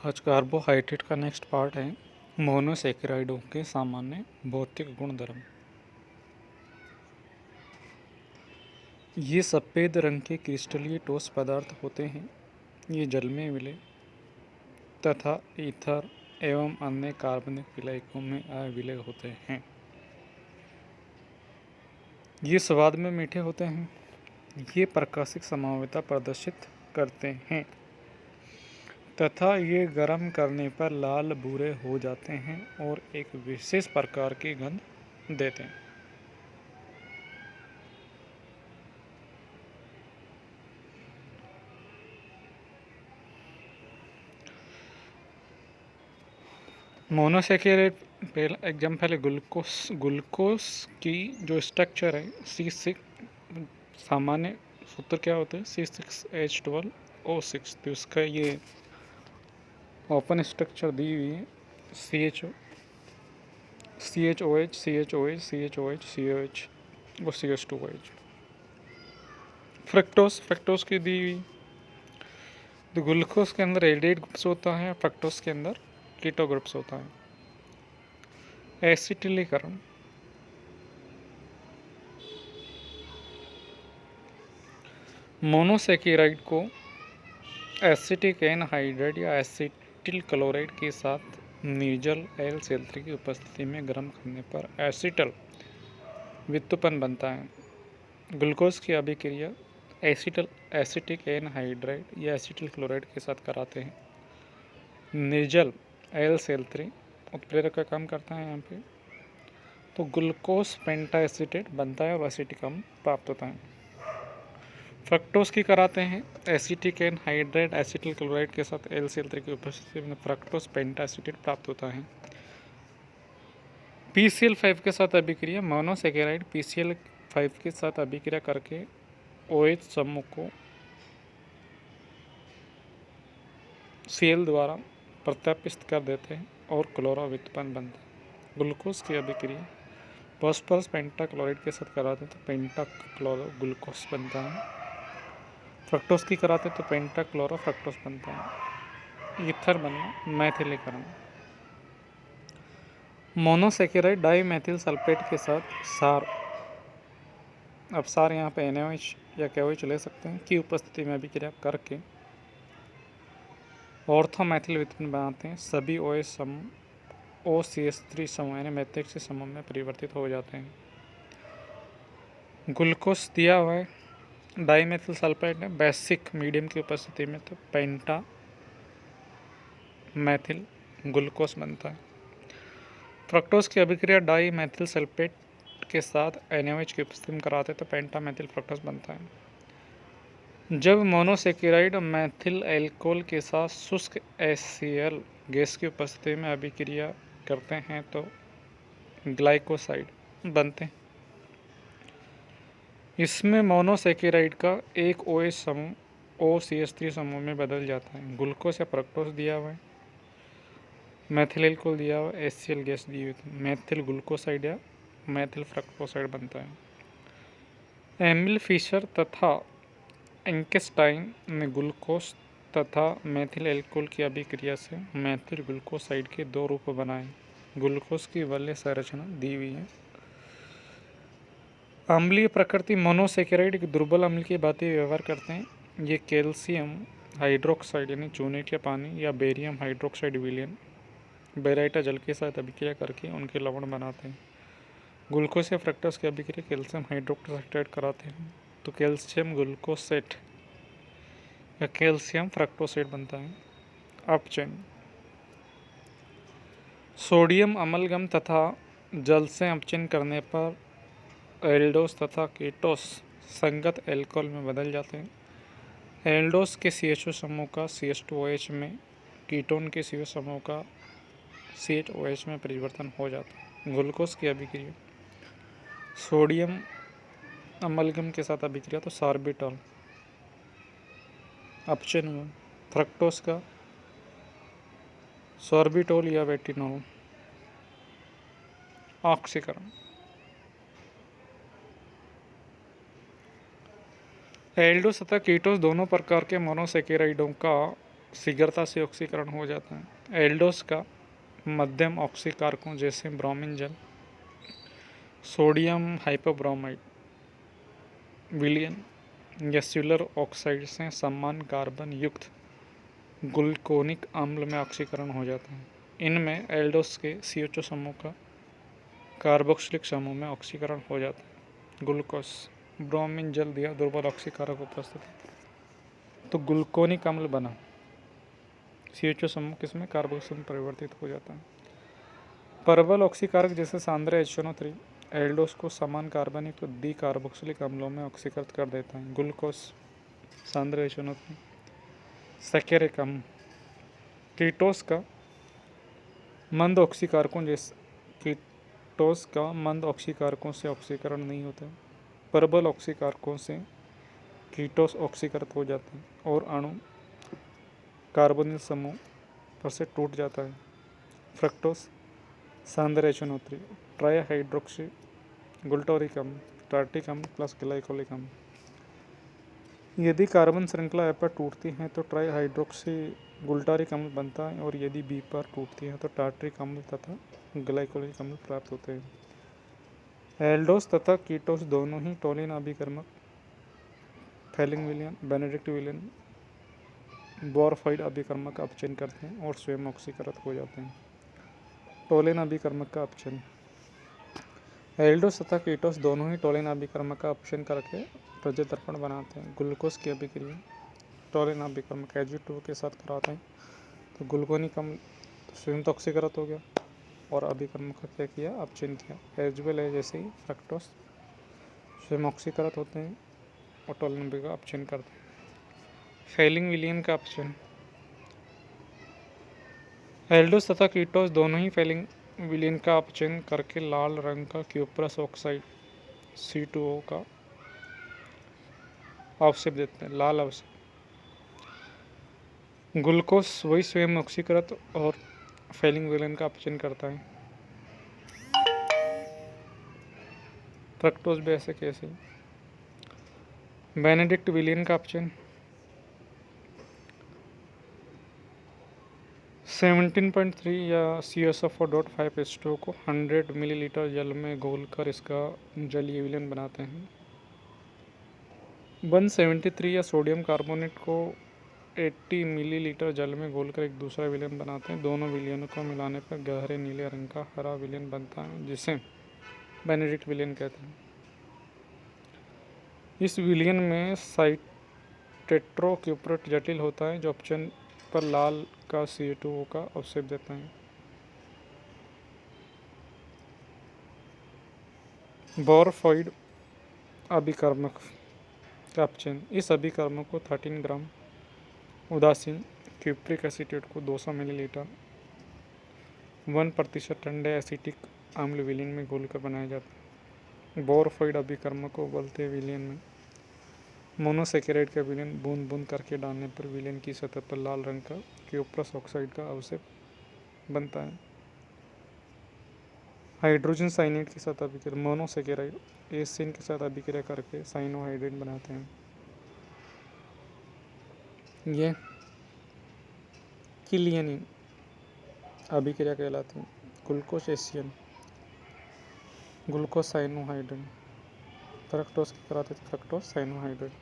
आज कार्बोहाइड्रेट का next part है मोनोसेकेराइडों के सामान्य भौतिक गुणधर्म। ये सफ़ेद रंग के क्रिस्टलीय ठोस पदार्थ होते हैं। ये जल में विलय तथा ईथर एवं अन्य कार्बनिक विलायकों में अविलय होते हैं। ये स्वाद में मीठे होते हैं। ये प्रकाशिक संभाव्यता प्रदर्शित करते हैं तथा ये गर्म करने पर लाल भूरे हो जाते हैं और एक विशेष प्रकार की गंध देते हैं। मोनोसेकेराइड पहले ग्लूकोस की जो स्ट्रक्चर है C6 सामान्य सूत्र क्या होता है C6H12O6। तो इसका ये ओपन स्ट्रक्चर दी हुई है CHOH CHOH CHOH COH और CH2OH। फ्रक्टोस की दी हुई। तो ग्लूकोज के अंदर एल्डिहाइड ग्रुप्स होता है, फ्रक्टोस के अंदर कीटो ग्रुप्स होता है। एसिटिलीकरण मोनोसेकेराइड को एसिटिक एनहाइड्राइड या एसिटिल क्लोराइड के साथ निर्जल L-CL3 की उपस्थिति में गर्म करने पर एसिटल व्युत्पन्न बनता है। ग्लूकोज की अभिक्रिया एसिटिक एनहाइड्राइड या एसिटिल क्लोराइड के साथ कराते हैं। निर्जल L-CL3 उत्प्रेरक का काम करता है यहाँ पे। तो ग्लूकोज पेंटाएसिटेट बनता है और एसिटिक अम्ल प्राप्त होता है। फ्रक्टोज की कराते हैं एसिटिक एनहाइड्राइड एसिटिल क्लोराइड के साथ L-CL3 की उपस्थिति में फ्रक्टोज पेंटाएसिटेट प्राप्त होता है। PCl5 के साथ अभिक्रिया मोनोसेकेराइड PCl5 के साथ अभिक्रिया करके OH समूह को Cl द्वारा प्रत्यापित कर देते हैं और क्लोरो व्युत्पन्न बनता है। ग्लूकोज की अभिक्रिया फॉस्फोरस पेंटाक्लोराइड के साथ कराते हैं तो पेंटाक्लोरो ग्लूकोज बनता है। फ्रक्टोज की कराते हैं तो पेंटाक्लोरो फ्रक्टोज बनता है। ईथर बनना मैथिलीकरण। मोनोसेकेराइड डाईमेथिल सल्फेट के साथ सार, अब सार यहाँ पे NaOH या KOH ले सकते हैं, की उपस्थिति में अभिक्रिया करके ऑर्थोमेथिल व्युत्पन्न बनाते हैं। सभी OH समूह OCH3 समूह यानी मैट्रिक्स समूह में परिवर्तित हो जाते हैं। ग्लूकोज दिया हुआ है डाईमेथिल सल्फाइड है बेसिक मीडियम की उपस्थिति में तो पेंटा मैथिल ग्लूकोज बनता है। फ्रक्टोज की अभिक्रिया डाईमेथिल सल्फेट के साथ NaOH की उपस्थिति में कराते तो पेंटा मैथिल फ्रक्टोज बनता है। जब मोनोसेकेराइड मैथिल एल्कोहल के साथ शुष्क HCl गैस की उपस्थिति में अभिक्रिया करते हैं तो ग्लाइकोसाइड बनते हैं। इसमें मोनोसेकेराइड का एक OH समूह OCH3 समूह में बदल जाता है। ग्लूकोज या फ्रक्टोज दिया हुआ है, मैथिल एल्कोहल दिया हुआ है, HCl गैस दी हुई है, मैथिल ग्लूकोसाइड या मैथिल फ्रक्टोसाइड बनता है। एमिल फिशर तथा एंकेस्टाइन ने ग्लूकोज तथा मैथिल एल्कोहल की अभिक्रिया से मैथिल ग्लूकोसाइड के दो रूप बनाए। ग्लूकोज की वलय संरचना दी हुई है। अम्लीय प्रकृति मोनोसेकेराइड एक दुर्बल अम्ल की भांति व्यवहार करते हैं। ये कैल्शियम हाइड्रोक्साइड यानी चूनेट या पानी या बेरियम हाइड्रोक्साइड विलयन बेराइटा जल के साथ अभिक्रिया करके उनके लवण बनाते हैं। ग्लूकोज या फ्रक्टोज की अभिक्रिया कैल्शियम हाइड्रोक्साइड कराते हैं तो कैल्शियम ग्लूकोसेट या कैल्शियम फ्रक्टोसेट बनता है। अपचयन सोडियम अमलगम तथा जल से अपचयन करने पर एल्डोस तथा कीटोस संगत एल्कोहल में बदल जाते हैं। एल्डोस के CHO समूह का CH2OH में, कीटोन के CO समूह का CHOH में परिवर्तन हो जाता है। ग्लूकोज की अभिक्रिया सोडियम अमलगम के साथ अभिक्रिया तो सार्बिटॉल अपचयन हुआ। फ्रक्टोज का सॉर्बिटोल या वेटिनॉल ऑक्सीकरण। एल्डोस तथा कीटोस दोनों प्रकार के मोनोसेकेराइडों का शीघ्रता से ऑक्सीकरण हो जाता है। एल्डोस का मध्यम ऑक्सीकारकों जैसे ब्रोमीन जल, सोडियम हाइपोब्रोमाइड, विलियन या सिल्वर ऑक्साइड से समान कार्बन युक्त ग्लूकोनिक अम्ल में ऑक्सीकरण हो जाता है। इनमें एल्डोस के CH2 समूह का कार्बोक्सिलिक समूह में ऑक्सीकरण हो जाता है। ग्लूकोस, ब्रोमीन जल दिया दुर्बल ऑक्सीकारक उपस्थिति, तो ग्लूकोनिक अम्ल बना। CH2 समूह किसमें कार्बोक्सिल में परिवर्तित हो जाता है। प्रबल ऑक्सीकारक जैसे सांद्र HNO3 एल्डोस को समान कार्बनिक तो डी कार्बोक्सिलिक अम्लों में ऑक्सीकृत कर देता है। ग्लूकोस, सांद्र HNO3, सैकेरिक अम्ल। कीटोस का मंद ऑक्सीकारकों जैसे कीटोस का मंद ऑक्सीकारकों से ऑक्सीकरण नहीं होता। प्रबल ऑक्सीकारकों से कीटोस ऑक्सीकृत हो जाते हैं और अणु कार्बोनिल समूह पर से टूट जाता है। फ्रक्टोस, सांद्र HNO3, ट्राईहाइड्रोक्सी ग्लूटारिक अम्ल, टार्टिक अम्ल प्लस ग्लाइकोलिक अम्ल। यदि कार्बन श्रृंखला ए पर टूटती है तो ट्राईहाइड्रोक्सी ग्लूटारिक अम्ल बनता है और यदि बी पर टूटती है तो टार्ट्रिक अम्ल तथा ग्लाइकोलिक अम्ल प्राप्त होते हैं। एल्डोस तथा कीटोस दोनों ही टोलिन अभिकर्मक फेलिंग विलियन, बेनेडिक्ट विलियन, बोरफाइड अभिकर्मक का अपचयन करते हैं और स्वयं ऑक्सीकृत हो जाते हैं। टोलिन अभिकर्मक का अपचयन। एल्डोस तथा कीटोस दोनों ही टोलिन अभिकर्मक का अपचयन करके प्रजतर्पण बनाते हैं। ग्लूकोज की अभिक्रिया टोलिन अभिकर्मक Ag2 के साथ कराते हैं तो ग्लूकोनिक अम्ल स्वयं तो ऑक्सीकृत हो गया और अभिकर्मक का क्या किया, अपचयन किया। एज वेल है जैसे ही फ्रक्टोस स्वयं ऑक्सीकृत होते हैं और टोलिन का अपचयन करते हैं। फेलिंग विलियन का अपचयन। एल्डोस तथा कीटोस दोनों ही फेलिंग विलियन का अपचयन करके लाल रंग का क्यूप्रस ऑक्साइड C2O का अवशेप देते हैं, लाल अवशेप। ग्लूकोस वही स्वयं ऑक्सीकृत और फेलिंग विलियन का अपचयन करता है। फ्रक्टोस भी ऐसे कैसे। बेनेडिक्ट विलियन का अपचयन 17.3 या CSO4.5H2O को 100 मिलीलीटर जल में घोलकर इसका जलीय विलयन बनाते हैं। 173 या सोडियम कार्बोनेट को 80 मिलीलीटर जल में घोलकर एक दूसरा विलयन बनाते हैं। दोनों विलयनों को मिलाने पर गहरे नीले रंग का हरा विलयन बनता है जिसे बेनेडिक्ट विलयन कहते हैं। इस विलयन में साइटेट्रोक्यूप्रेट जटिल होता है जो अपचयन पर लाल का C2O का अवशेप देता है। बोरफाइड अभिकर्मक का अपचयन। इस अभिकर्मक को 13 ग्राम उदासीन क्यूप्रिक एसिटेट को 200 मिलीलीटर 1% ठंडे एसिटिक अम्ल विलयन में घोलकर बनाया जाता है। बोरफाइड अभिकर्मक को उबलते विलयन में मोनोसेकेराइड का विलयन बूंद बूंद करके डालने पर विलयन की सतह पर लाल रंग का क्यूप्रस ऑक्साइड का अवशेप बनता है। हाइड्रोजन साइनाइड के साथ अभिक्रिया मोनोसेकेराइड एसिन के साथ अभिक्रिया करके साइनोहाइड्रेट बनाते हैं। ये किलियनिन अभिक्रिया कहलाती है। ग्लूकोज एसियन, ग्लूकोज साइनोहाइड्रेट, फ्रक्टोज की कराते थे फ्रक्टोज साइनोहाइड्रेट।